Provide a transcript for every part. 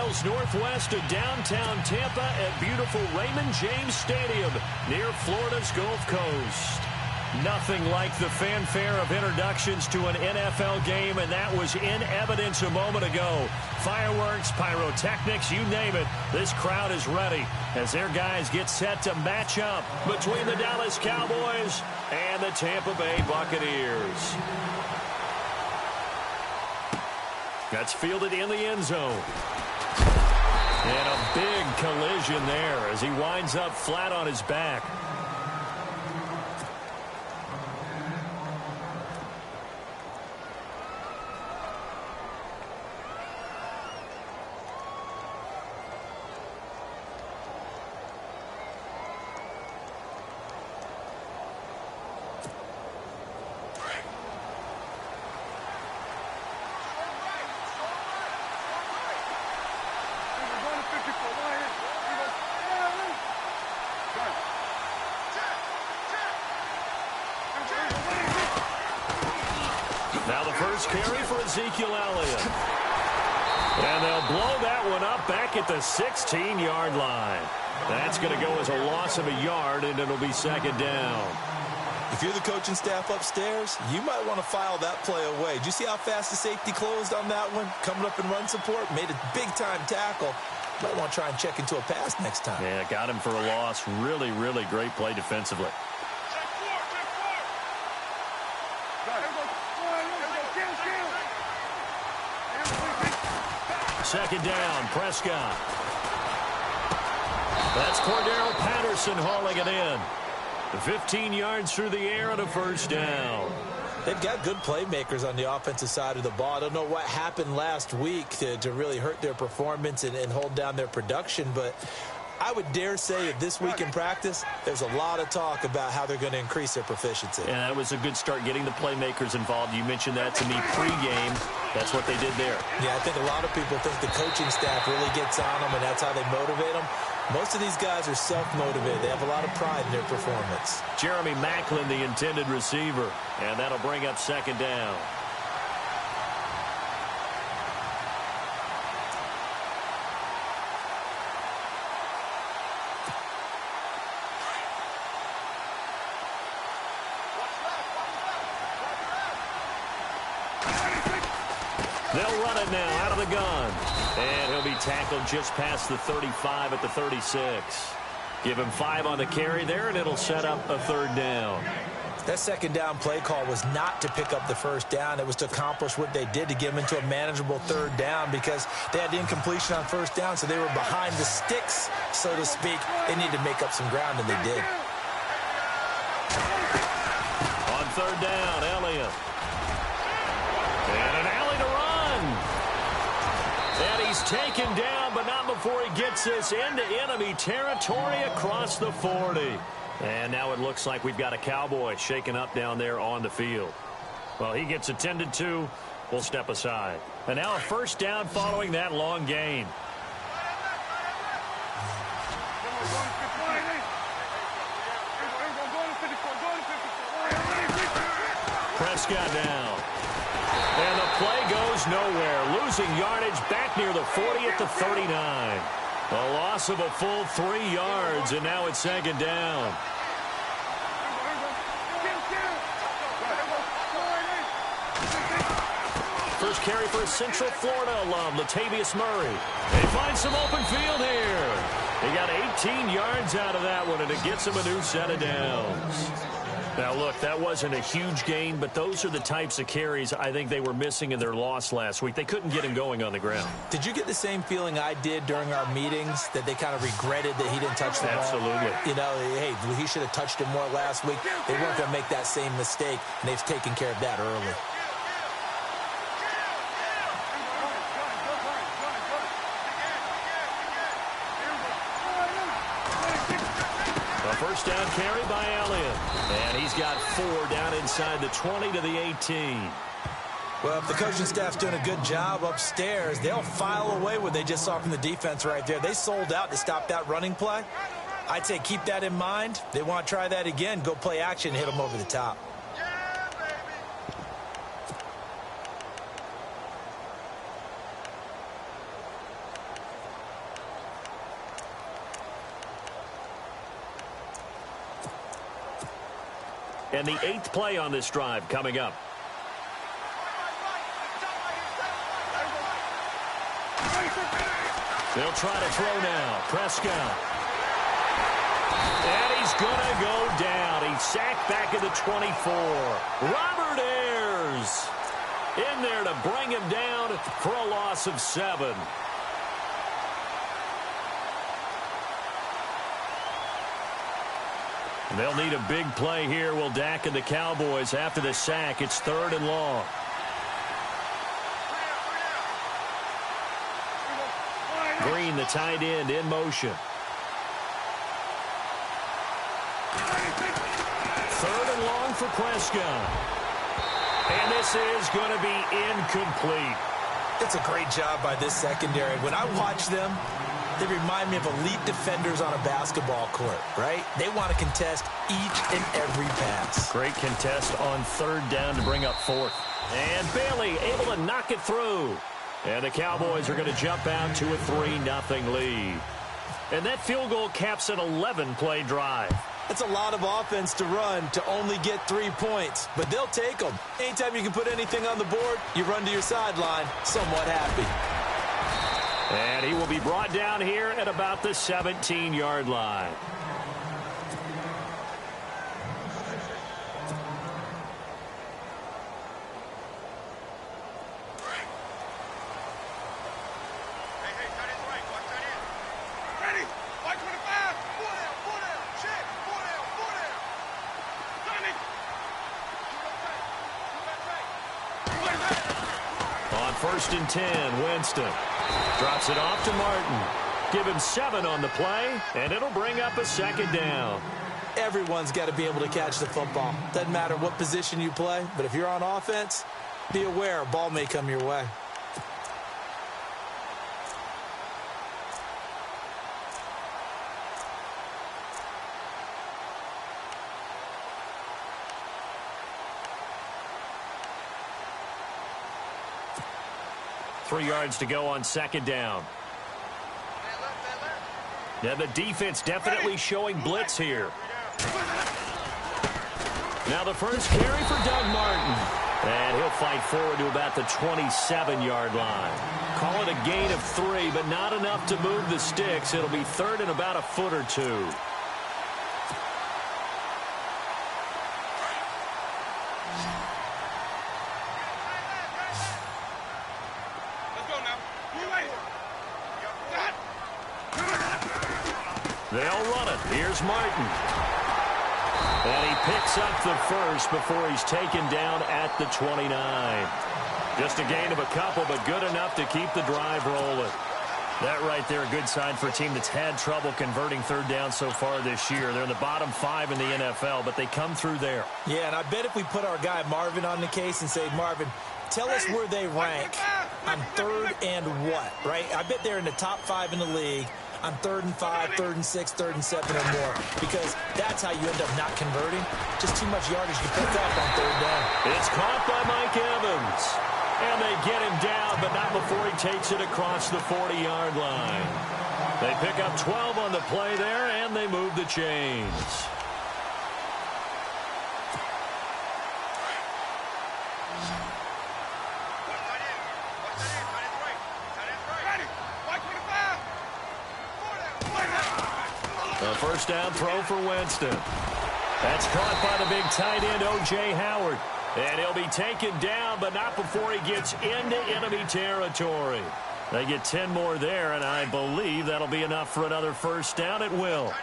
miles northwest of downtown Tampa at beautiful Raymond James Stadium near Florida's Gulf Coast. Nothing like the fanfare of introductions to an NFL game, and that was in evidence a moment ago. Fireworks, pyrotechnics, you name it. This crowd is ready as their guys get set to match up between the Dallas Cowboys and the Tampa Bay Buccaneers. That's fielded in the end zone. And a big collision there as he winds up flat on his back. Now the first carry for Ezekiel Elliott. And they'll blow that one up back at the 16-yard line. That's going to go as a loss of a yard, and it'll be second down. If you're the coaching staff upstairs, you might want to file that play away. Did you see how fast the safety closed on that one? Coming up in run support, made a big-time tackle. Might want to try and check into a pass next time. Yeah, got him for a loss. Really, really great play defensively. Second down, Prescott. That's Cordero Patterson hauling it in. 15 yards through the air and a first down. They've got good playmakers on the offensive side of the ball. I don't know what happened last week to really hurt their performance and hold down their production, but I would dare say that this week in practice, there's a lot of talk about how they're going to increase their proficiency. And that was a good start getting the playmakers involved. You mentioned that to me pregame. That's what they did there. Yeah, I think a lot of people think the coaching staff really gets on them, and that's how they motivate them. Most of these guys are self-motivated. They have a lot of pride in their performance. Jeremy Maclin, the intended receiver, and that'll bring up second down. They'll run it now out of the gun. And he'll be tackled just past the 35 at the 36. Give him 5 on the carry there, and it'll set up a third down. That second down play call was not to pick up the first down. It was to accomplish what they did to get them into a manageable third down because they had the incompletion on first down, so they were behind the sticks, so to speak. They needed to make up some ground, and they did. On third down, Elliott. And an alley to run. And he's taken down, but not before he gets this into enemy territory across the 40. And now it looks like we've got a Cowboy shaken up down there on the field. Well, he gets attended to. We'll step aside. And now a first down following that long gain. Prescott down. And the play goes nowhere. Losing yardage back near the 40 at the 39. A loss of a full 3 yards, and now it's second down. First carry for a Central Florida alum, Latavius Murray. They find some open field here. They got 18 yards out of that one, and it gets them a new set of downs. Now, look, that wasn't a huge gain, but those are the types of carries I think they were missing in their loss last week. They couldn't get him going on the ground. Did you get the same feeling I did during our meetings, that they kind of regretted that he didn't touch the ball? Absolutely. You know, hey, he should have touched it more last week. They weren't going to make that same mistake, and they've taken care of that early. First down carry by Elliott. And he's got 4 down inside the 20 to the 18. Well, if the coaching staff's doing a good job upstairs, they'll file away what they just saw from the defense right there. They sold out to stop that running play. I'd say keep that in mind. They want to try that again. Go play action and hit them over the top. And the 8th play on this drive coming up. They'll try to throw now. Prescott. And he's going to go down. He's sacked back at the 24. Robert Ayers in there to bring him down for a loss of 7. They'll need a big play here, will Dak and the Cowboys, after the sack. It's 3rd and long. Green, the tight end, in motion. 3rd and long for Prescott. And this is going to be incomplete. It's a great job by this secondary. When I watch them, they remind me of elite defenders on a basketball court, right? They want to contest each and every pass. Great contest on 3rd down to bring up 4th. And Bailey able to knock it through. And the Cowboys are going to jump out to a 3-0 lead. And that field goal caps an 11-play drive. It's a lot of offense to run to only get 3 points, but they'll take them. Anytime you can put anything on the board, you run to your sideline somewhat happy. And he will be brought down here at about the 17-yard line. On 1st and 10, Winston drops it off to Martin. Give him 7 on the play, and it'll bring up a 2nd down. Everyone's got to be able to catch the football. Doesn't matter what position you play, but if you're on offense, be aware a ball may come your way. Three yards to go on 2nd down. Now the defense definitely showing blitz here. Now the first carry for Doug Martin. And he'll fight forward to about the 27-yard line. Call it a gain of 3, but not enough to move the sticks. It'll be 3rd and about a foot or 2. They'll run it. Here's Martin. And he picks up the first before he's taken down at the 29. Just a gain of a couple, but good enough to keep the drive rolling. That right there, a good sign for a team that's had trouble converting 3rd down so far this year. They're in the bottom 5 in the NFL, but they come through there. Yeah, and I bet if we put our guy Marvin on the case and say, Marvin, tell us where they rank on 3rd and what, right? I bet they're in the top 5 in the league on 3rd and 5, 3rd and 6, 3rd and 7 or more, because that's how you end up not converting. Just too much yardage to pick up on 3rd down. It's caught by Mike Evans. And they get him down, but not before he takes it across the 40-yard line. They pick up 12 on the play there, and they move the chains. A first down throw for Winston. That's caught by the big tight end, O.J. Howard. And he'll be taken down, but not before he gets into enemy territory. They get 10 more there, and I believe that'll be enough for another first down. It will.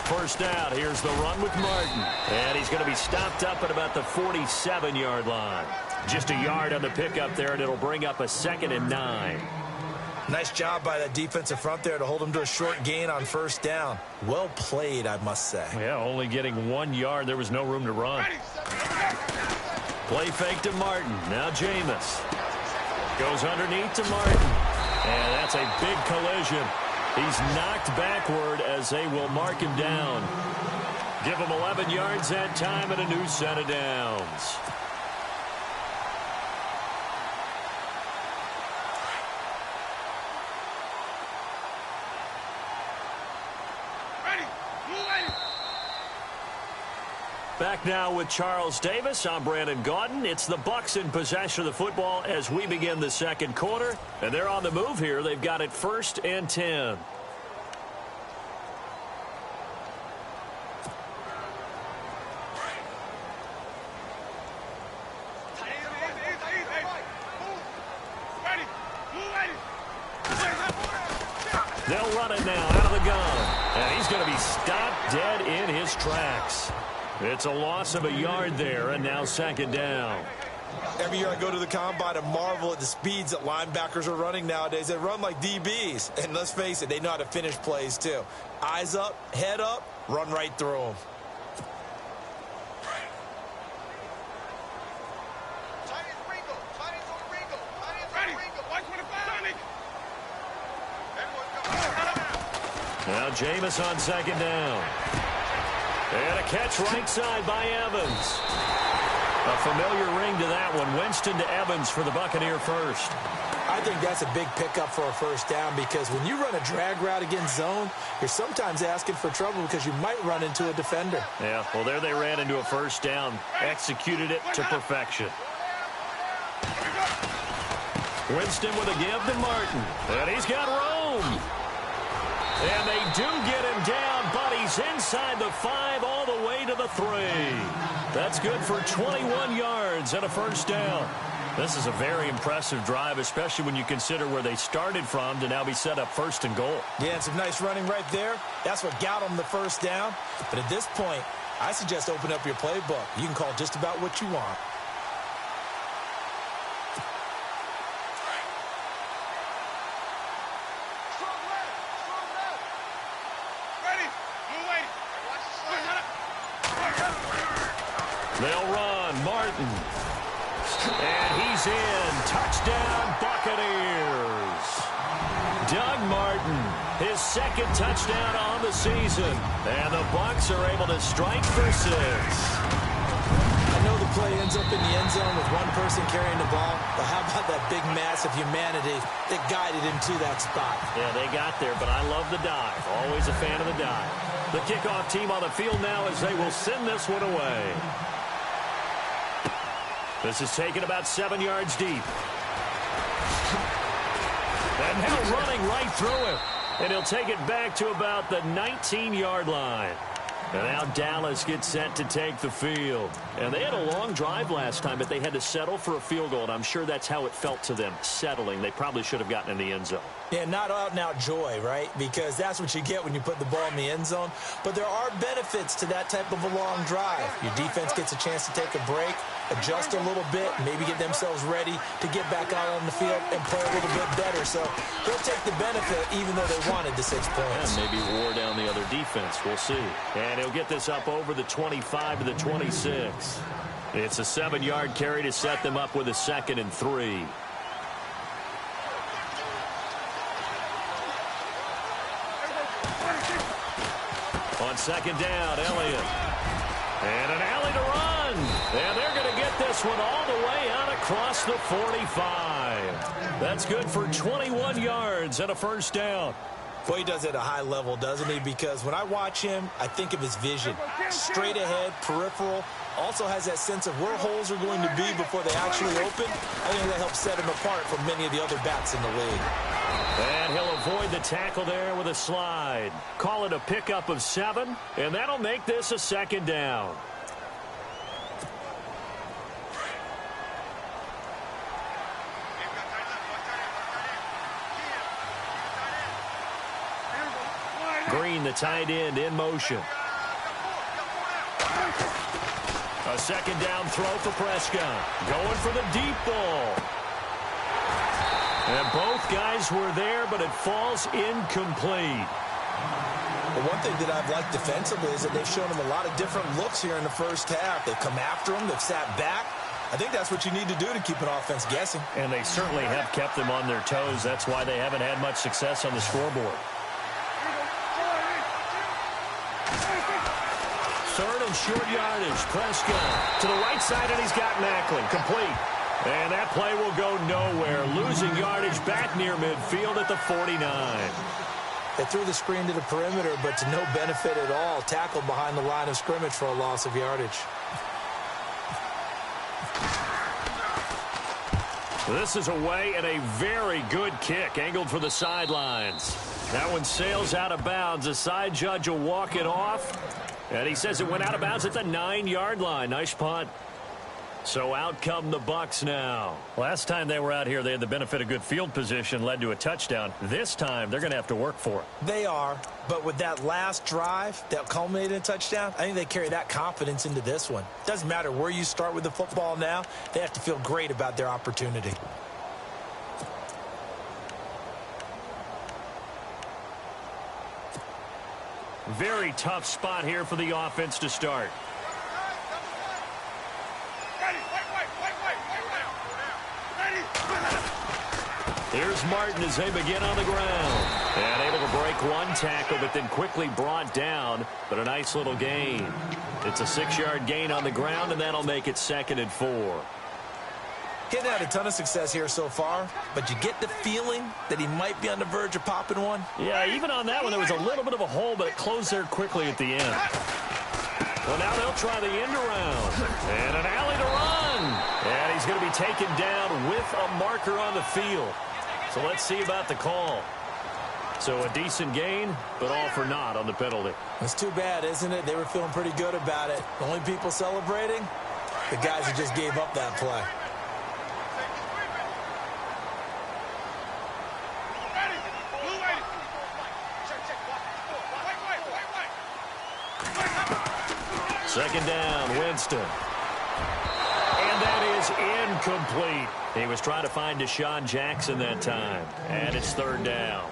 First down. Here's the run with Martin. And he's going to be stopped up at about the 47-yard line. Just a yard on the pickup there, and it'll bring up a 2nd and 9. Nice job by that defensive front there to hold him to a short gain on first down. Well played, I must say. Yeah, only getting 1 yard. There was no room to run. Play fake to Martin. Now Jameis. Goes underneath to Martin. And that's a big collision. He's knocked backward as they will mark him down. Give him 11 yards that time and a new set of downs. Ready. Back now with Charles Davis. I'm Brandon Gaudin. It's the Bucs in possession of the football as we begin the second quarter. And they're on the move here. They've got it 1st and 10. They'll run it now out of the gun. And he's going to be stopped dead in his tracks. It's a loss of a yard there, and now 2nd down. Every year I go to the combine and marvel at the speeds that linebackers are running nowadays. They run like DBs. And let's face it, they know how to finish plays too. Eyes up, head up, run right through them. Now Jameis on 2nd down. And a catch right side by Evans. A familiar ring to that one. Winston to Evans for the Buccaneer first. I think that's a big pickup for a 1st down because when you run a drag route against zone, you're sometimes asking for trouble because you might run into a defender. Yeah, well, there they ran into a 1st down. Executed it to perfection. Winston with a give to Martin. And he's got Rome. And they do get him down, but he's inside the 5 all the way to the 3. That's good for 21 yards and a 1st down. This is a very impressive drive, especially when you consider where they started from to now be set up 1st and goal. Yeah, and some nice running right there. That's what got them the 1st down. But at this point, I suggest open up your playbook. You can call just about what you want. They'll run. Martin. And he's in. Touchdown, Buccaneers. Doug Martin, his 2nd touchdown on the season. And the Bucs are able to strike for 6. I know the play ends up in the end zone with one person carrying the ball, but how about that big mass of humanity that guided him to that spot? Yeah, they got there, but I love the dive. Always a fan of the dive. The kickoff team on the field now as they will send this one away. This is taken about 7 yards deep. And now running right through him. And he'll take it back to about the 19-yard line. And now Dallas gets set to take the field. And they had a long drive last time, but they had to settle for a field goal. And I'm sure that's how it felt to them, settling. They probably should have gotten in the end zone. Yeah, not out-and-out joy, right? Because that's what you get when you put the ball in the end zone. But there are benefits to that type of a long drive. Your defense gets a chance to take a break, adjust a little bit, maybe get themselves ready to get back out on the field and play a little bit better. So they'll take the benefit even though they wanted the 6 points. And maybe wore down the other defense. We'll see. And he'll get this up over the 25 to the 26. It's a 7-yard carry to set them up with a 2nd and 3. On 2nd down, Elliott. And an alley to run. And they're going to get this one all the way out across the 45. That's good for 21 yards and a 1st down. Boy, he does it at a high level, doesn't he? Because when I watch him, I think of his vision. Straight ahead, peripheral. Also has that sense of where holes are going to be before they actually open. I think that helps set him apart from many of the other backs in the league. And he'll avoid the tackle there with a slide. Call it a pickup of 7, and that'll make this a 2nd down. Green, the tight end, in motion. A 2nd down throw for Prescott. Going for the deep ball. And both guys were there, but it falls incomplete. The one thing that I've liked defensively is that they've shown him a lot of different looks here in the 1st half. They've come after him. They've sat back. I think that's what you need to do to keep an offense guessing. And they certainly have kept them on their toes. That's why they haven't had much success on the scoreboard. 3rd and short yardage. Prescott to the right side, and he's got Macklin. Complete. And that play will go nowhere. Losing yardage back near midfield at the 49. They threw the screen to the perimeter, but to no benefit at all. Tackled behind the line of scrimmage for a loss of yardage. This is away and a very good kick, angled for the sidelines. That one sails out of bounds. The side judge will walk it off, and he says it went out of bounds at the 9-yard line. Nice punt. So out come the Bucs now. Last time they were out here, they had the benefit of good field position, led to a touchdown. This time, they're going to have to work for it. They are, but with that last drive that culminated in a touchdown, I think they carry that confidence into this one. Doesn't matter where you start with the football now, they have to feel great about their opportunity. Very tough spot here for the offense to start. Here's Martin as they begin on the ground. And able to break one tackle, but then quickly brought down. But a nice little gain. It's a 6-yard gain on the ground, and that'll make it 2nd and 4. Getting had a ton of success here so far, but you get the feeling that he might be on the verge of popping one. Yeah, even on that one, there was a little bit of a hole, but it closed there quickly at the end. Well, now they'll try the end around. And an alley to run. And he's going to be taken down with a marker on the field. So let's see about the call. So a decent gain, but all for naught on the penalty. It's too bad, isn't it? They were feeling pretty good about it. The only people celebrating, the guys who just gave up that play. Second down, Winston. And that is incomplete. He was trying to find Deshaun Jackson that time. And it's 3rd down.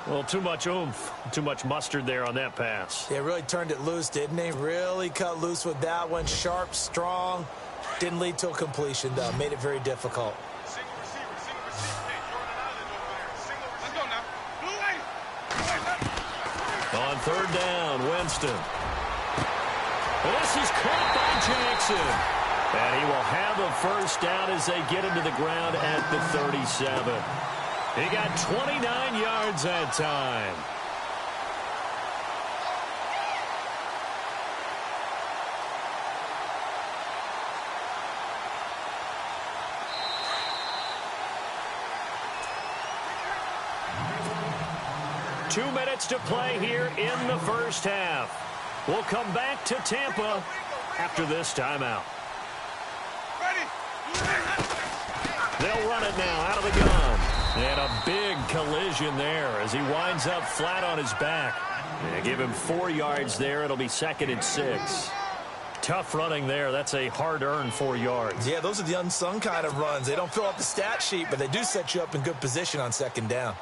Well, too much oomph, too much mustard there on that pass. Yeah, really turned it loose, didn't he? Really cut loose with that one. Sharp, strong. Didn't lead to a completion, though. Made it very difficult. On 3rd down, Winston. This is caught by Jackson. And he will have a first down as they get into the ground at the 37. He got 29 yards that time. Two minutes to play here in the first half. We'll come back to Tampa after this timeout. They'll run it now out of the gun. And a big collision there as he winds up flat on his back. They give him 4 yards there. It'll be 2nd and 6. Tough running there. That's a hard-earned 4 yards. Yeah, those are the unsung kind of runs. They don't fill up the stat sheet, but they do set you up in good position on 2nd down.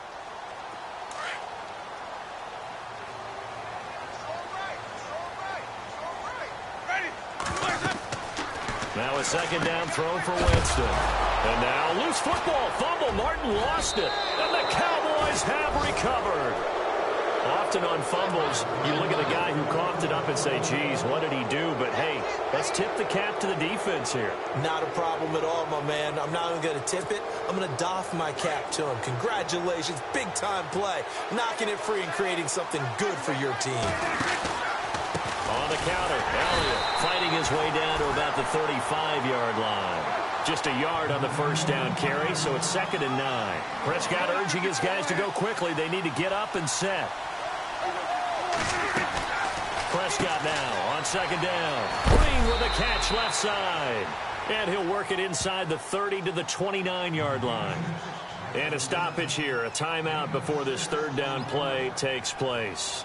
Now a 2nd down throw for Winston. And now loose football. Fumble. Martin lost it. And the Cowboys have recovered. Often on fumbles, you look at the guy who coughed it up and say, geez, what did he do? But, hey, let's tip the cap to the defense here. Not a problem at all, my man. I'm not even going to tip it. I'm going to doff my cap to him. Congratulations. Big-time play. Knocking it free and creating something good for your team. On the counter, Elliott fighting his way down to about the 35-yard line. Just a yard on the first down carry, so it's 2nd and 9. Prescott urging his guys to go quickly. They need to get up and set. Prescott now on 2nd down. Green with a catch left side. And he'll work it inside the 30 to the 29-yard line. And a stoppage here, a timeout before this 3rd down play takes place.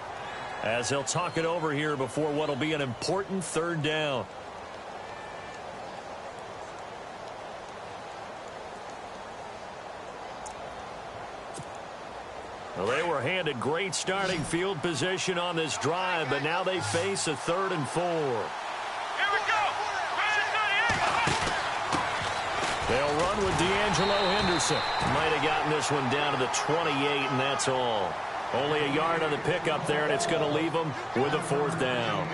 As they'll talk it over here before what will be an important 3rd down. Well, they were handed great starting field position on this drive, but now they face a 3rd and 4. Here we go. They'll run with D'Angelo Henderson. Might have gotten this one down to the 28, and that's all. Only a yard on the pickup there, and it's going to leave them with a 4th down.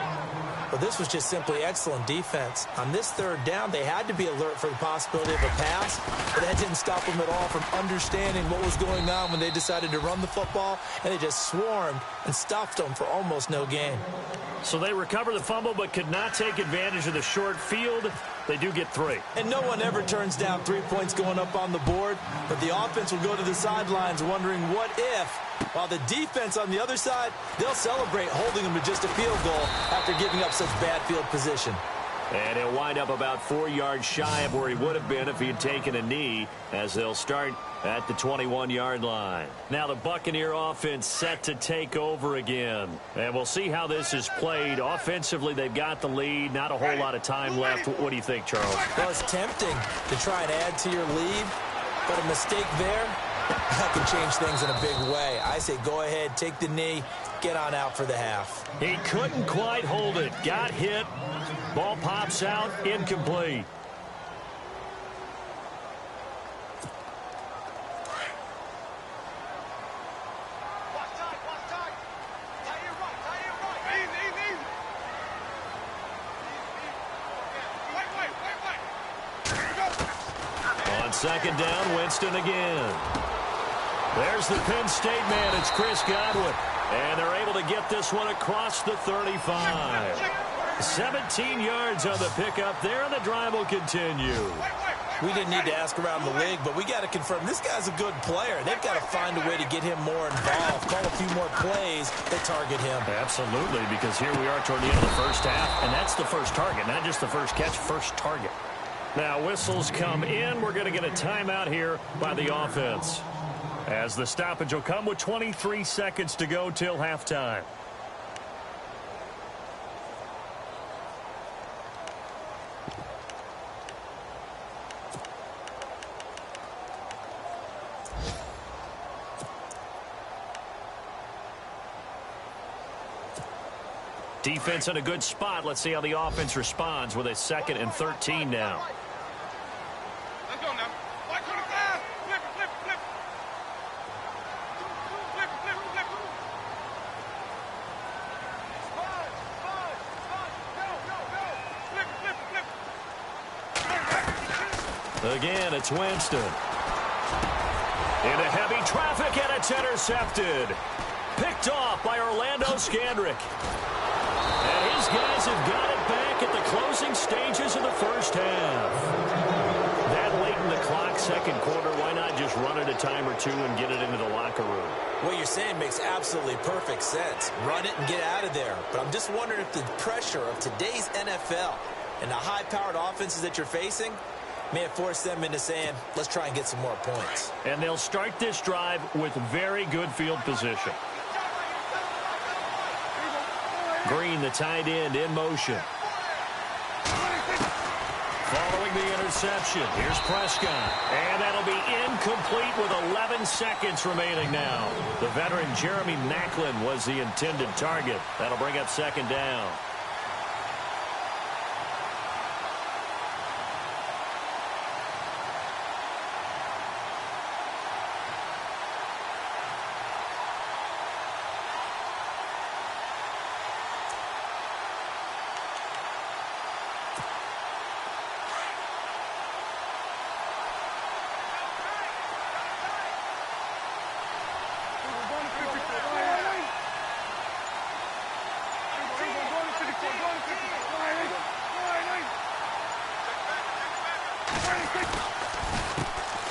Well, this was just simply excellent defense. On this third down, they had to be alert for the possibility of a pass, but that didn't stop them at all from understanding what was going on when they decided to run the football, and they just swarmed and stuffed them for almost no gain. So they recover the fumble but could not take advantage of the short field. They do get 3. And no one ever turns down 3 points going up on the board, but the offense will go to the sidelines wondering what if, while the defense on the other side, they'll celebrate holding them to just a field goal after giving up such bad field position. And he'll wind up about 4 yards shy of where he would have been if he had taken a knee, as they'll start at the 21-yard line. Now the Buccaneer offense set to take over again. And we'll see how this is played. Offensively, they've got the lead. Not a whole lot of time left. What do you think, Charles? Well, it's tempting to try and add to your lead, but a mistake there, that can change things in a big way. I say go ahead, take the knee, get on out for the half. He couldn't quite hold it. Got hit. Ball pops out, incomplete. On second down, Winston again. There's the Penn State man. It's Chris Godwin. And they're able to get this one across the 35. 17 yards on the pickup there, and the drive will continue. We didn't need to ask around the league, but we got to confirm this guy's a good player. They've got to find a way to get him more involved, call a few more plays that target him. Absolutely, because here we are toward the end of the first half, and that's the first target, not just the first catch, first target. Now whistles come in. We're going to get a timeout here by the offense, as the stoppage will come with 23 seconds to go till halftime. Defense in a good spot. Let's see how the offense responds with a 2nd and 13 now. Let's go now. Right to the side. Flip, flip, flip. Flip, flip, flip. Go, go, go. Flip, flip, flip. Again, it's Winston. Into heavy traffic, and it's intercepted. Picked off by Orlando Scandrick. And his guys have got it back at the closing stages of the first half. That late in the clock, second quarter, why not just run it a time or two and get it into the locker room? What you're saying makes absolutely perfect sense. Run it and get out of there. But I'm just wondering if the pressure of today's NFL and the high-powered offenses that you're facing may have forced them into saying, let's try and get some more points. And they'll start this drive with very good field position. Green, the tight end, in motion. Following the interception, here's Prescott. And that'll be incomplete with 11 seconds remaining now. The veteran Jeremy Maclin was the intended target. That'll bring up second down.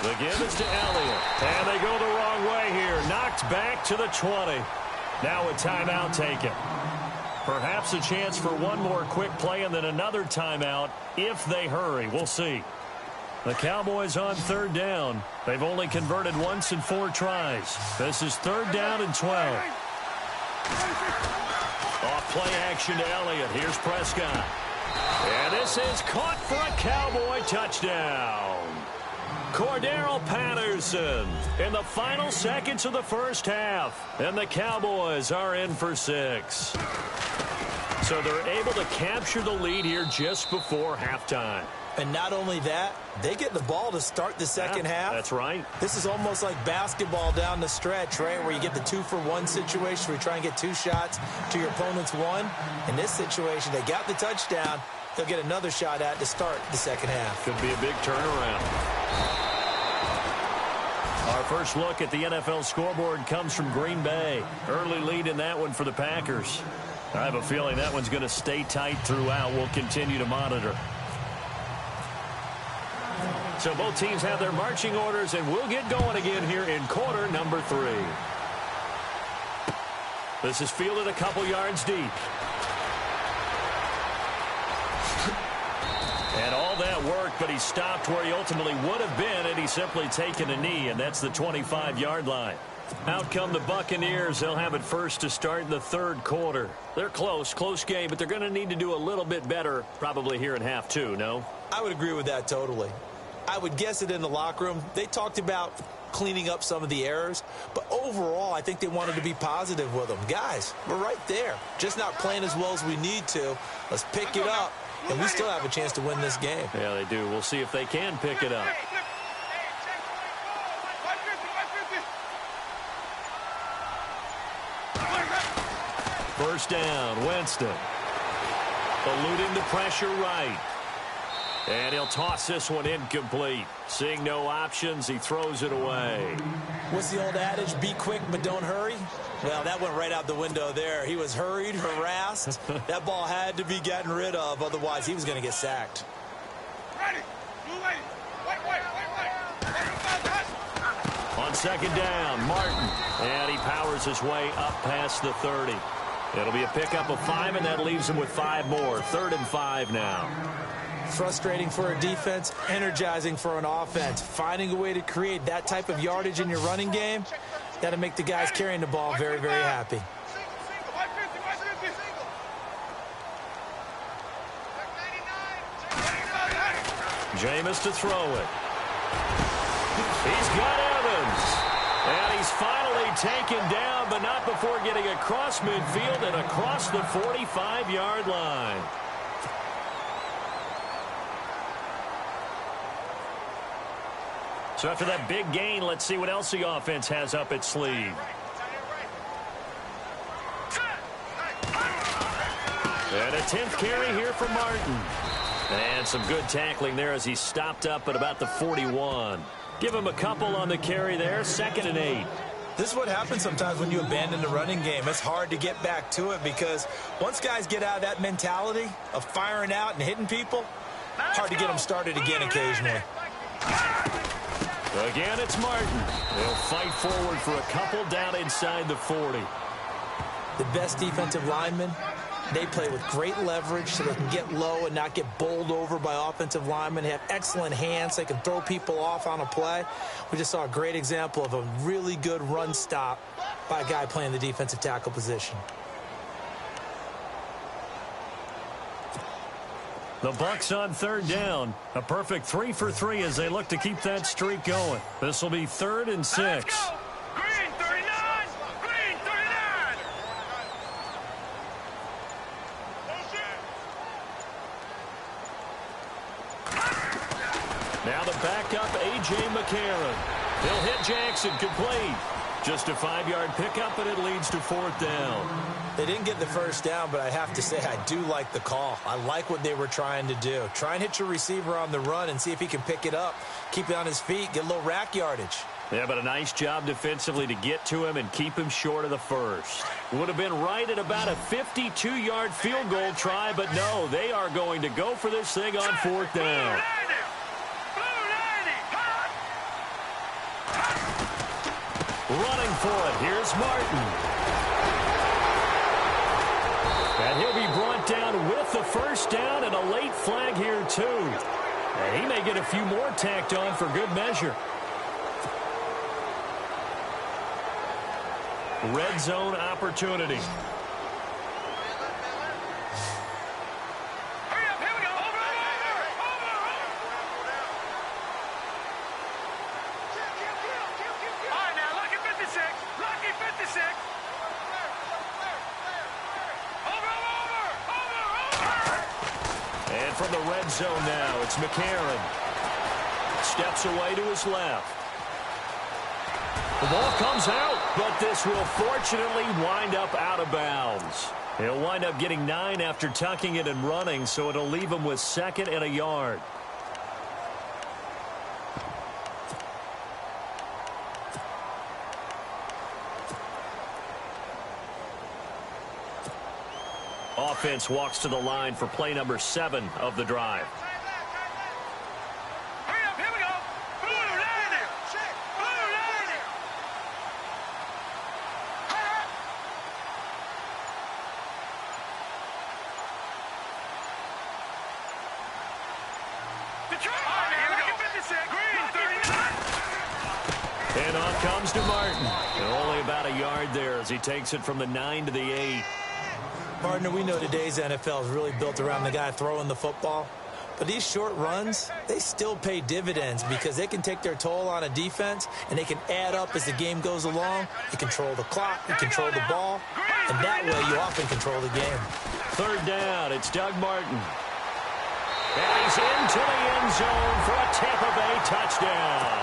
The give is to Elliott. And they go the wrong way here. Knocked back to the 20. Now a timeout taken. Perhaps a chance for one more quick play and then another timeout if they hurry. We'll see. The Cowboys on third down. They've only converted once in 4 tries. This is third down and 12. Off play action to Elliott. Here's Prescott. And this is caught for a Cowboy touchdown. Cordero Patterson in the final seconds of the first half. And the Cowboys are in for 6. So they're able to capture the lead here just before halftime. And not only that, they get the ball to start the second half. That's right. This is almost like basketball down the stretch, right, where you get the 2-for-1 situation where you try and get 2 shots to your opponent's 1. In this situation, they got the touchdown. They'll get another shot at to start the second half. Could be a big turnaround. Our first look at the NFL scoreboard comes from Green Bay. Early lead in that one for the Packers. I have a feeling that one's going to stay tight throughout. We'll continue to monitor. So both teams have their marching orders, and we'll get going again here in quarter number 3. This is fielded a couple yards deep. And all that work, but he stopped where he ultimately would have been had he simply taken a knee, and that's the 25-yard line. Out come the Buccaneers. They'll have it first to start in the third quarter. They're close game, but they're going to need to do a little bit better probably here in half 2, no? I would agree with that totally. I would guess it in the locker room. They talked about cleaning up some of the errors, but overall, I think they wanted to be positive with them. Guys, we're right there. Just not playing as well as we need to. Let's pick it up, and we still have a chance to win this game. Yeah, they do. We'll see if they can pick it up. First down, Winston. Eluding the pressure right. And he'll toss this one incomplete. Seeing no options, he throws it away. What's the old adage? Be quick, but don't hurry? Well, that went right out the window there. He was hurried, harassed. That ball had to be gotten rid of. Otherwise, he was going to get sacked. On second down, Martin. And he powers his way up past the 30. It'll be a pickup of 5, and that leaves him with 5 more. 3rd and 5 now. Frustrating for a defense, energizing for an offense. Finding a way to create that type of yardage in your running game, that'll make the guys carrying the ball very, very happy. Jameis to throw it. He's got Evans. And he's finally taken down, but not before getting across midfield and across the 45-yard line. So after that big gain, let's see what else the offense has up its sleeve. And a 10th carry here for Martin. And some good tackling there as he stopped up at about the 41. Give him a couple on the carry there. 2nd and 8. This is what happens sometimes when you abandon the running game. It's hard to get back to it because once guys get out of that mentality of firing out and hitting people, hard to get them started again occasionally. Again, it's Martin. They'll fight forward for a couple down inside the 40. The best defensive linemen, they play with great leverage so they can get low and not get bowled over by offensive linemen. They have excellent hands. They can throw people off on a play. We just saw a great example of a really good run stop by a guy playing the defensive tackle position. The Bucs on 3rd down. A perfect 3 for 3 as they look to keep that streak going. This will be 3rd and 6. Green 39! Green 39! Now the backup, A.J. McCarron. He'll hit Jackson, complete. Just a 5-yard pickup, and it leads to 4th down. They didn't get the first down, but I have to say I do like the call. I like what they were trying to do. Try and hit your receiver on the run and see if he can pick it up. Keep it on his feet, get a little rack yardage. Yeah, but a nice job defensively to get to him and keep him short of the first. Would have been right at about a 52-yard field goal try, but no, they are going to go for this thing on 4th down. Running for it, here's Martin. And he'll be brought down with the first down and a late flag here, too. And he may get a few more tacked on for good measure. Red zone opportunity. And from the red zone now, it's McCarron. Steps away to his left. The ball comes out, but this will fortunately wind up out of bounds. He'll wind up getting 9 after tucking it and running, so it'll leave him with 2nd and a yard. Offense walks to the line for play number 7 of the drive. Hurry up, here we go. Blue line it. Blue line it. Detroit. Here we go. 56. Green 39. And on comes to Martin. Only about a yard there as he takes it from the 9 to the 8. Partner, we know today's NFL is really built around the guy throwing the football. But these short runs, they still pay dividends because they can take their toll on a defense, and they can add up as the game goes along. You control the clock, you control the ball, and that way you often control the game. 3rd down, it's Doug Martin. And he's into the end zone for a Tampa Bay touchdown.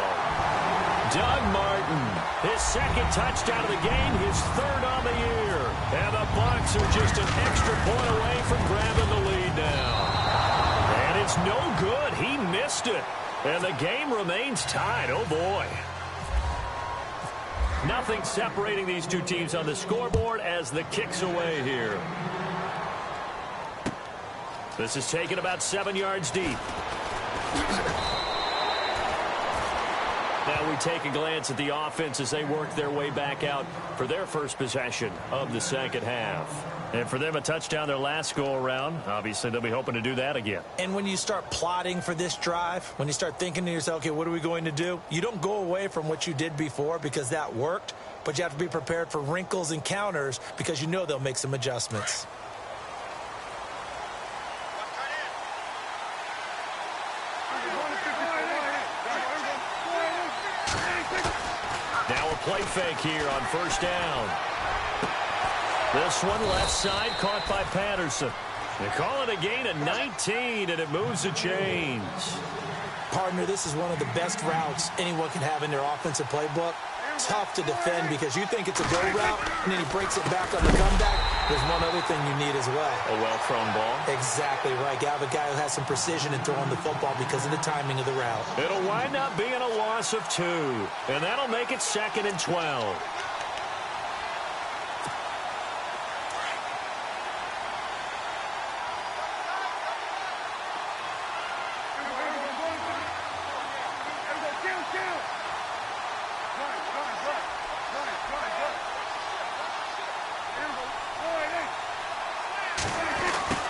Doug Martin, his 2nd touchdown of the game, his 3rd on the year. And the Bucs are just an extra point away from grabbing the lead now. And it's no good. He missed it. And the game remains tied. Oh, boy. Nothing separating these two teams on the scoreboard as the kick's away here. This is taken about 7 yards deep. Now we take a glance at the offense as they work their way back out for their first possession of the 2nd half. And for them, a touchdown their last go-around. Obviously, they'll be hoping to do that again. And when you start plotting for this drive, when you start thinking to yourself, okay, what are we going to do? You don't go away from what you did before because that worked, but you have to be prepared for wrinkles and counters because you know they'll make some adjustments. Now a play fake here on 1st down. This one left side caught by Patterson. They call it a gain of 19, and it moves the chains. Partner, this is one of the best routes anyone can have in their offensive playbook. Tough to defend because you think it's a go route, and then he breaks it back on the comeback. There's one other thing you need as well. A well-thrown ball. Exactly right. You have a guy who has some precision in throwing the football because of the timing of the route. It'll wind up being a loss of 2, and that'll make it 2nd and 12.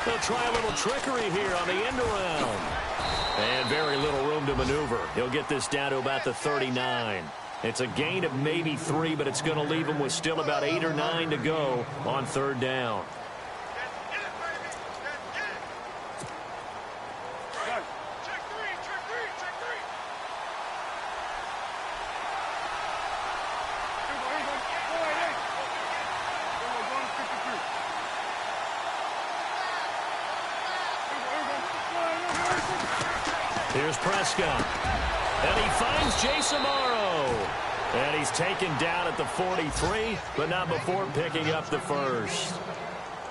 They'll try a little trickery here on the end around. And very little room to maneuver. He'll get this down to about the 39. It's a gain of maybe 3, but it's going to leave him with still about 8 or 9 to go on 3rd down. Here's Prescott. And he finds Jason Morrow. And he's taken down at the 43, but not before picking up the 1st.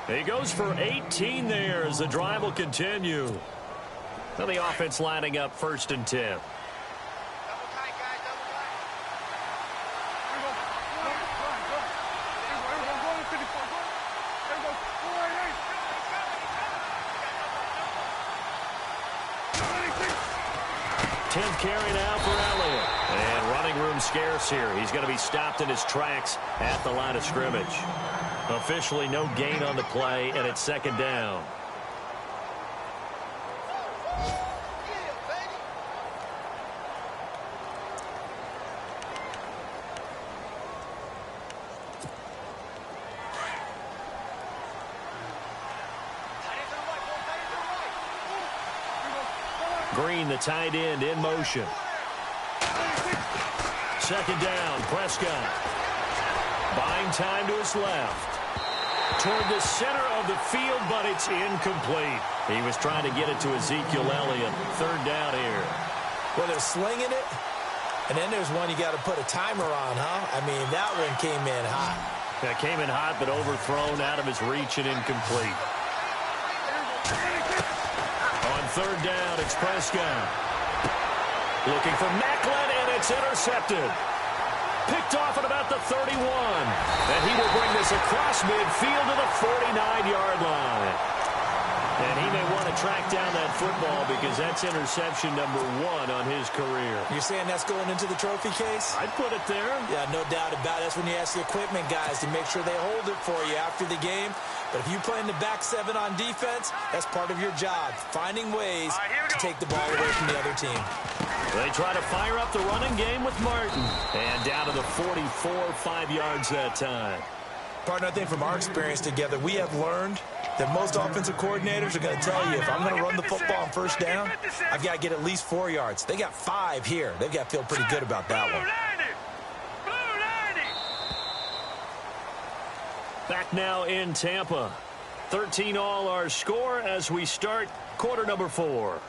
He goes for 18 there as the drive will continue. Now the offense lining up 1st and 10. Carry now for Elliott. And running room scarce here. He's going to be stopped in his tracks at the line of scrimmage. Officially no gain on the play, and it's 2nd down. Green, the tight end, in motion. 2nd down, Prescott. Buying time to his left. Toward the center of the field, but it's incomplete. He was trying to get it to Ezekiel Elliott. Third down here. Well, they're slinging it, and then there's one you got to put a timer on, huh? I mean, that one came in hot. That came in hot, but overthrown out of his reach and incomplete. On third down, it's Prescott. Looking for Macklin, and it's intercepted. Picked off at about the 31. And he will bring this across midfield to the 49-yard line. And he may want to track down that football because that's interception number 1 on his career. You're saying that's going into the trophy case? I'd put it there. Yeah, no doubt about it. That's when you ask the equipment guys to make sure they hold it for you after the game. But if you play in the back 7 on defense, that's part of your job, finding ways to take the ball away from the other team. They try to fire up the running game with Martin. And down to the 44, 5 yards that time. Partner, I think from our experience together, we have learned that most offensive coordinators are going to tell you, if I'm going to run the football on first down, I've got to get at least 4 yards. They got 5 here. They've got to feel pretty good about that one. Back now in Tampa. 13 all our score as we start quarter number 4.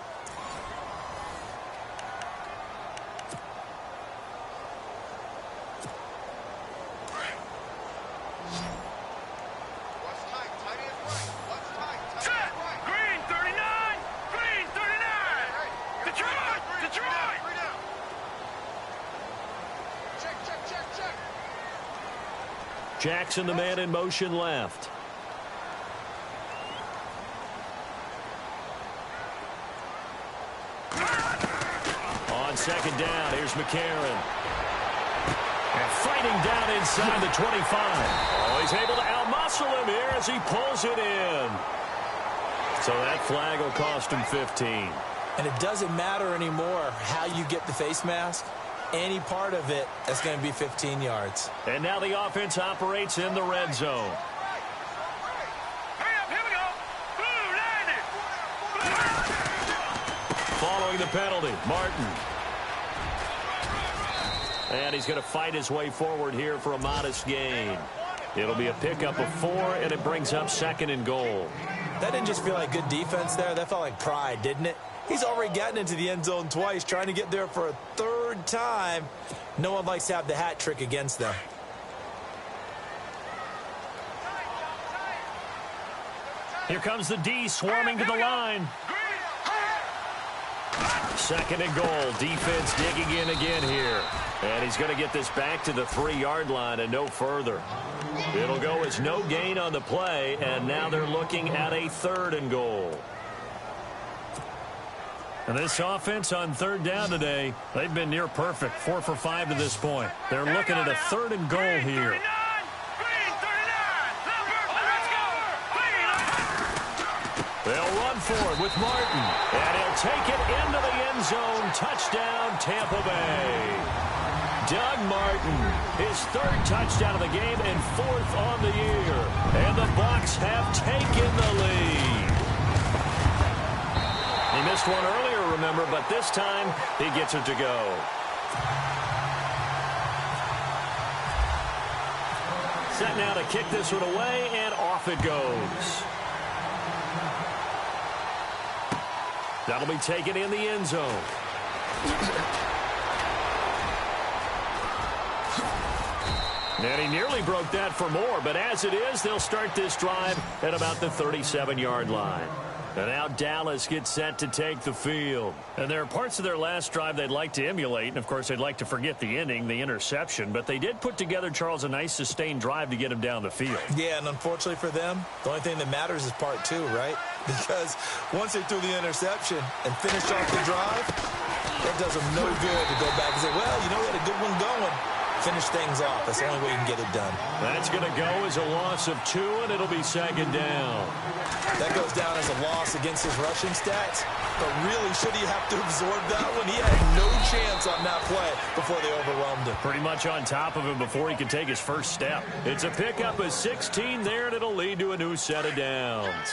Jackson, the man in motion left. On second down, here's McCarron. And fighting down inside the 25. Oh, he's able to outmuscle him here as he pulls it in. So that flag will cost him 15. And it doesn't matter anymore how you get the face mask. Any part of it, that's going to be 15 yards. And now the offense operates in the red zone. Following the penalty, Martin. And he's going to fight his way forward here for a modest gain. It'll be a pickup of 4, and it brings up 2nd and goal. That didn't just feel like good defense there. That felt like pride, didn't it? He's already gotten into the end zone twice, trying to get there for a 3rd time. No one likes to have the hat trick against them. Here comes the D swarming to the line. 2nd and goal. Defense digging in again here. And he's going to get this back to the 3-yard line and no further. It'll go as no gain on the play, and now they're looking at a 3rd and goal. And this offense on 3rd down today, they've been near perfect, 4 for 5 to this point. They're looking at a 3rd and goal here. They'll run for it with Martin, and he'll take it into the end zone. Touchdown, Tampa Bay. Doug Martin, his 3rd touchdown of the game and 4th on the year. And the Bucs have taken the lead. He missed one earlier, remember, but this time he gets it to go. Set now to kick this one away, and off it goes. That'll be taken in the end zone. And he nearly broke that for more, but as it is, they'll start this drive at about the 37-yard line. And now Dallas gets set to take the field. And there are parts of their last drive they'd like to emulate. And, of course, they'd like to forget the inning, the interception. But they did put together, Charles, a nice sustained drive to get him down the field. Yeah, and unfortunately for them, the only thing that matters is part 2, right? Because once they threw the interception and finished off the drive, it does them no good to go back and say, well, you know, we had a good one going. Finish things off. That's the only way you can get it done. That's going to go as a loss of 2, and it'll be 2nd down. That goes down as a loss against his rushing stats. But really, should he have to absorb that one? He had no chance on that play before they overwhelmed him. Pretty much on top of him before he could take his first step. It's a pickup of 16 there, and it'll lead to a new set of downs.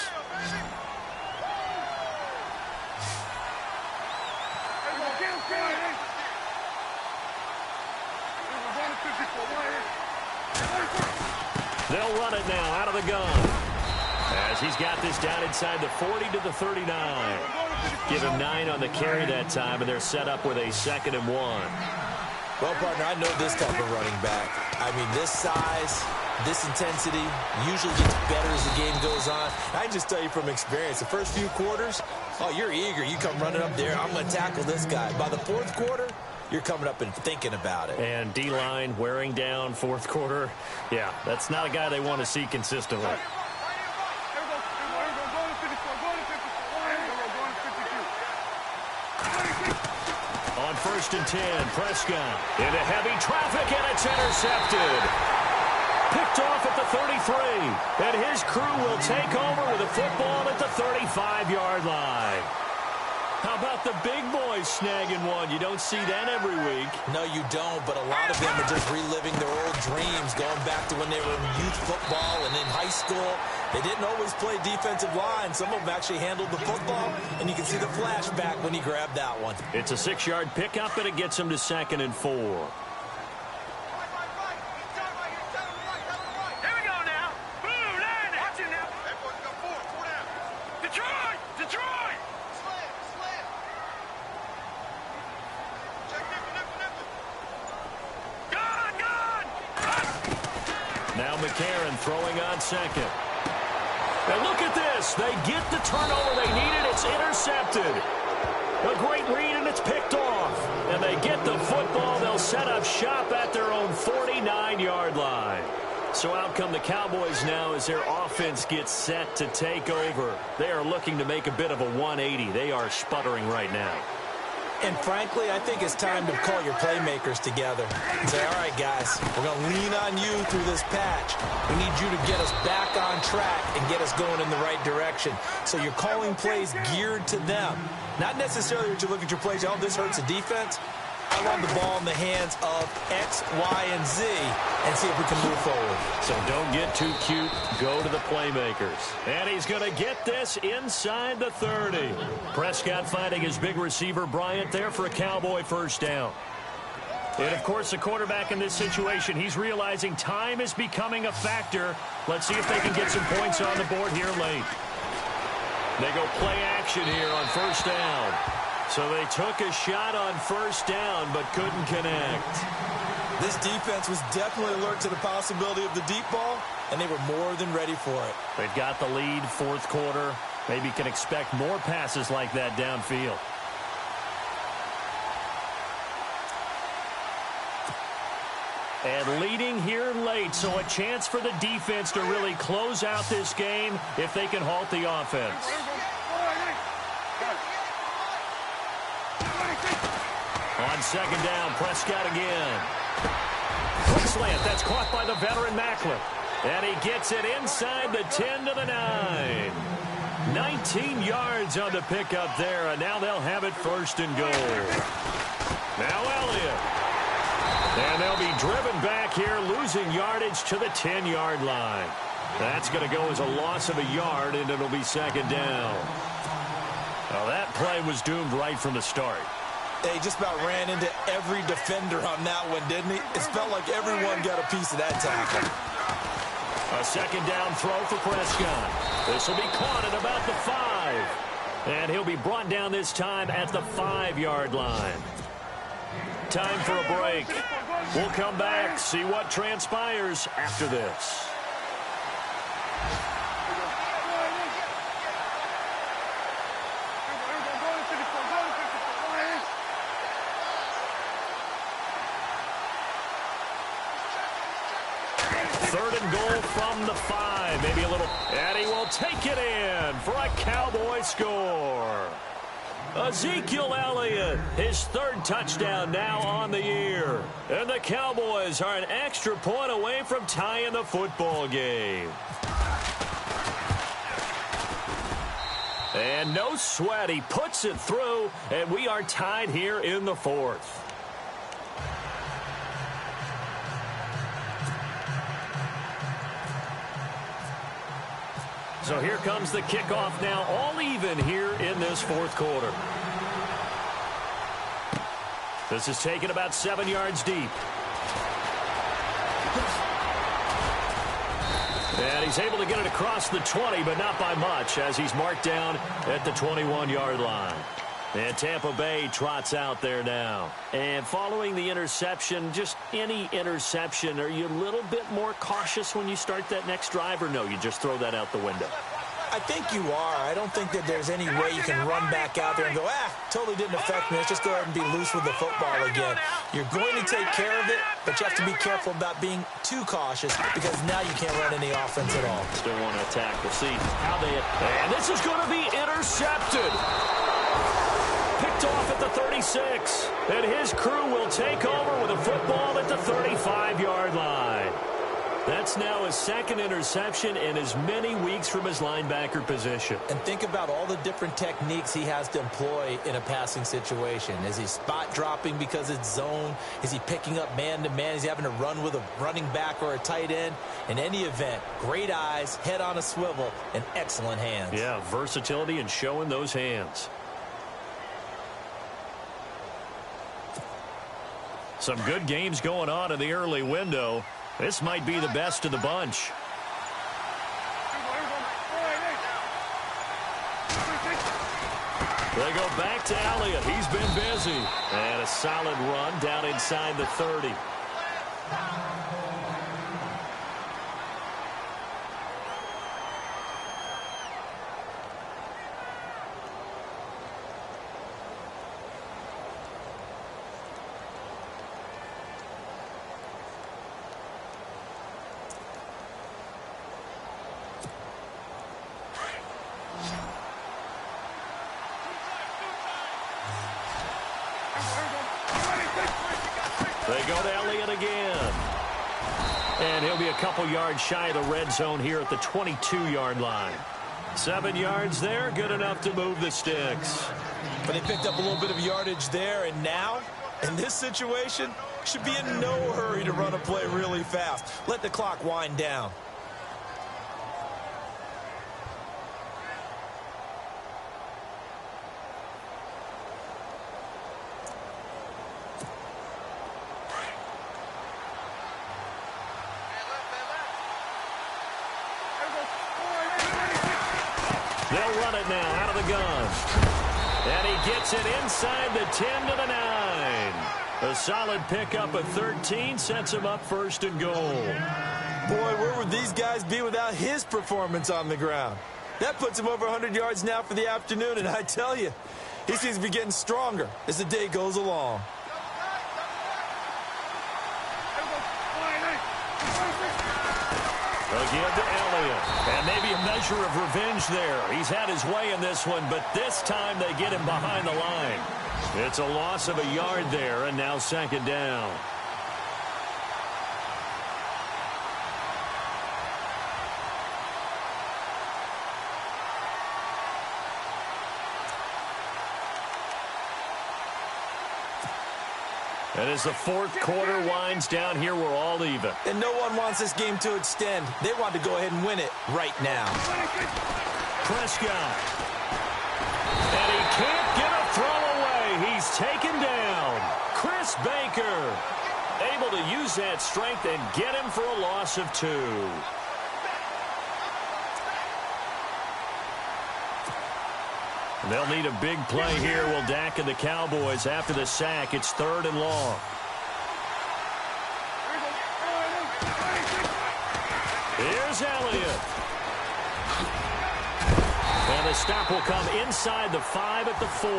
They'll run it now out of the gun. As he's got this down inside the 40 to the 39. Give him 9 on the carry that time, and they're set up with a 2nd and 1. Well, partner, I know this type of running back. I mean, this size, this intensity usually gets better as the game goes on. I can just tell you from experience, the first few quarters, oh, you're eager. You come running up there, I'm going to tackle this guy. By the 4th quarter, you're coming up and thinking about it. And D-line wearing down 4th quarter. Yeah, that's not a guy they want to see consistently. On 1st and 10, Prescott into heavy traffic, and it's intercepted. Picked off at the 33, and his crew will take over with a football at the 35-yard line. How about the big boys snagging one? You don't see that every week. No, you don't, but a lot of them are just reliving their old dreams, going back to when they were in youth football and in high school. They didn't always play defensive line. Some of them actually handled the football, and you can see the flashback when he grabbed that one. It's a 6-yard pickup, and it gets him to 2nd and 4. Now McCarron throwing on 2nd. And look at this. They get the turnover they needed. It's intercepted. A great read, and it's picked off. And they get the football. They'll set up shop at their own 49-yard line. So out come the Cowboys now as their offense gets set to take over. They are looking to make a bit of a 180. They are sputtering right now. And frankly, I think it's time to call your playmakers together and say, all right, guys, we're going to lean on you through this patch. We need you to get us back on track and get us going in the right direction. So you're calling plays geared to them. Not necessarily that you look at your plays, oh, this hurts the defense. I want the ball in the hands of X, Y, and Z and see if we can move forward. So don't get too cute. Go to the playmakers. And he's going to get this inside the 30. Prescott finding his big receiver, Bryant, there for a Cowboy 1st down. And, of course, the quarterback in this situation, he's realizing time is becoming a factor. Let's see if they can get some points on the board here late. They go play action here on 1st down. So they took a shot on 1st down, but couldn't connect. This defense was definitely alert to the possibility of the deep ball, and they were more than ready for it. They've got the lead 4th quarter. Maybe can expect more passes like that downfield. And leading here late, so a chance for the defense to really close out this game if they can halt the offense. On 2nd down, Prescott again. Quick slant, that's caught by the veteran Macklin. And he gets it inside the 10 to the 9. 19 yards on the pickup there, and now they'll have it 1st and goal. Now Elliott. And they'll be driven back here, losing yardage to the 10-yard line. That's going to go as a loss of a yard, and it'll be 2nd down. Well, that play was doomed right from the start. He just about ran into every defender on that one, didn't he? It felt like everyone got a piece of that tackle. A 2nd down throw for Prescott. This will be caught at about the 5. And he'll be brought down this time at the 5-yard line. Time for a break. We'll come back, see what transpires after this. Third and goal from the 5. Maybe a little. And he will take it in for a Cowboy score. Ezekiel Elliott, his 3rd touchdown now on the year. And the Cowboys are an extra point away from tying the football game. And no sweat, he puts it through, and we are tied here in the 4th. So here comes the kickoff now, all even here in this 4th quarter. This is taken about 7 yards deep. And he's able to get it across the 20, but not by much, as he's marked down at the 21-yard line. And Tampa Bay trots out there now. And following the interception, just any interception, are you a little bit more cautious when you start that next drive, or no, you just throw that out the window? I think you are. I don't think that there's any way you can run back out there and go, totally didn't affect me. Let's just go ahead and be loose with the football again. You're going to take care of it, but you have to be careful about being too cautious because now you can't run any offense at all. Still want to attack. We'll see how they... And this is going to be intercepted. Picked off at the 36. And his crew will take over with a football at the 35-yard line. That's now his second interception in as many weeks from his linebacker position. And think about all the different techniques he has to employ in a passing situation. Is he spot dropping because it's zone? Is he picking up man-to-man? Is he having to run with a running back or a tight end? In any event, great eyes, head on a swivel, and excellent hands. Yeah, versatility and showing those hands. Some good games going on in the early window. This might be the best of the bunch. They go back to Elliott. He's been busy. And a solid run down inside the 30. They go to Elliott again. And he'll be a couple yards shy of the red zone here at the 22-yard line. 7 yards there, good enough to move the sticks. But they picked up a little bit of yardage there, and now, in this situation, should be in no hurry to run a play really fast. Let the clock wind down. They'll run it now out of the gun. And he gets it inside the 10 to the 9. A solid pickup of 13 sets him up first and goal. Boy, where would these guys be without his performance on the ground? That puts him over 100 yards now for the afternoon, and I tell you, he seems to be getting stronger as the day goes along. Again to Elliott. And maybe a measure of revenge there. He's had his way in this one, but this time they get him behind the line. It's a loss of a yard there, and now second down. And as the fourth quarter winds down here, we're all even. And no one wants this game to extend. They want to go ahead and win it right now. Prescott. And he can't get a throw away. He's taken down. Chris Baker able to use that strength and get him for a loss of 2. They'll need a big play here, will Dak and the Cowboys. After the sack, it's 3rd and long. Here's Elliott. And the stop will come inside the 5 at the 4.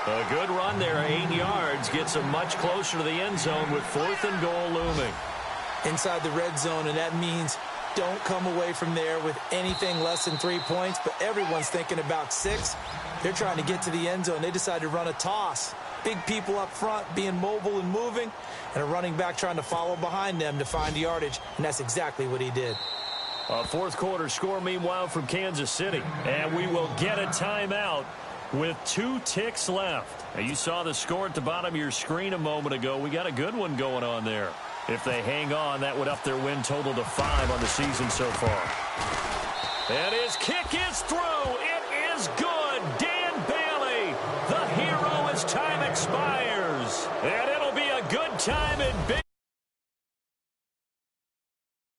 A good run there, 8 yards. Gets him much closer to the end zone with 4th and goal looming. Inside the red zone, and that means don't come away from there with anything less than 3 points, but everyone's thinking about 6. They're trying to get to the end zone. They decide to run a toss. Big people up front being mobile and moving, and a running back trying to follow behind them to find yardage, and that's exactly what he did. A fourth quarter score, meanwhile, from Kansas City. And we will get a timeout with 2 ticks left. Now, you saw the score at the bottom of your screen a moment ago. We got a good one going on there. If they hang on, that would up their win total to 5 on the season so far. And his kick is through. It is good. Dan Bailey, the hero as time expires. And it'll be a good time in Big